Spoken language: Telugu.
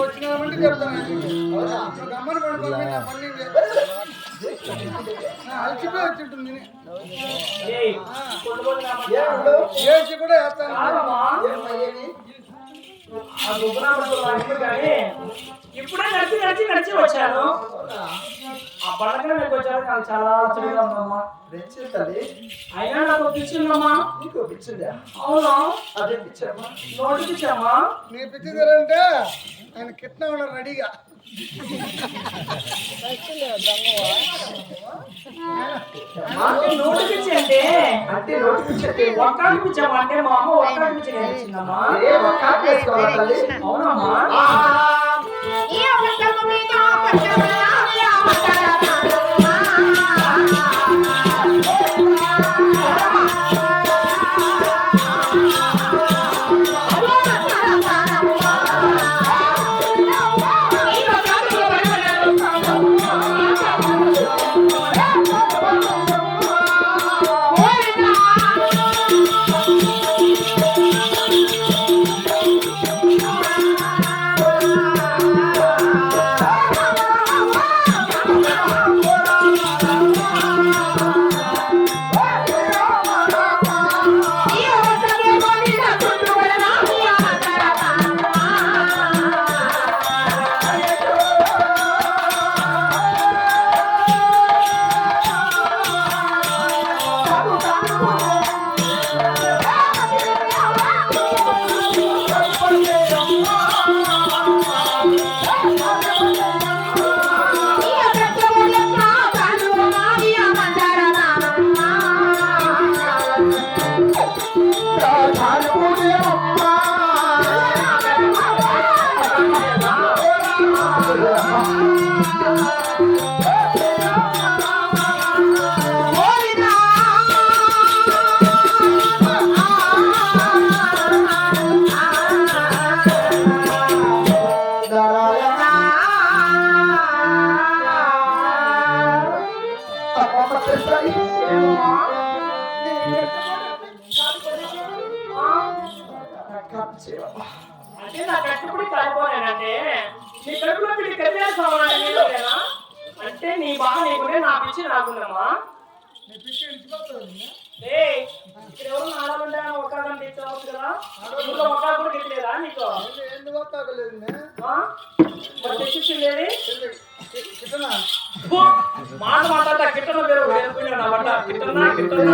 వచ్చినామంటే చెప్తాను గమ్మని పడుకోవాలి అలసిపోయి వచ్చింటుంది ఏసి కూడా వేస్తాను ఇప్పుడే నడిచి వచ్చాను. ఆ పడకనే మీకు వచ్చారు. నాకు చాలా ఆశ్చర్యంగా ఉందమ్మా. అయినా నాకు పిచ్చిందమ్మా. నీకు పిచ్చిందా? అవునా? అదే పిచ్చమ్మా. నోటి పిచ్చమ్మా. నీ పిచ్చిదారంటే ఆయన కిట్నా ఉన్నారు రెడీగా. నోటి పిచ్చి అంటే నోటి పిచ్చి ఒక్కడి పిచ్చమ్మా. అంటే మా అమ్మ ఒక్కడి పిచ్చి నేర్పించిందమ్మా. అవునమ్మా. అంటే నా కట్టుబడి కాలిపోయానంటే నీ కడుపులో పిల్లి కట్టేసుకోవాలా? అంటే నీ బాగా నీకుంటే నా పిచ్చి నాకుందమ్మా. ఇక్కడ ఎవరు ఆడాలంటే ఒక్కడం తెచ్చావచ్చు కదా. ఇంకా ఒక్క కూడా గెట్టలేదా నీకు? తెచ్చిచ్చింది మాట మాట్లాడతా కిట్టన పేరు కిట్టనా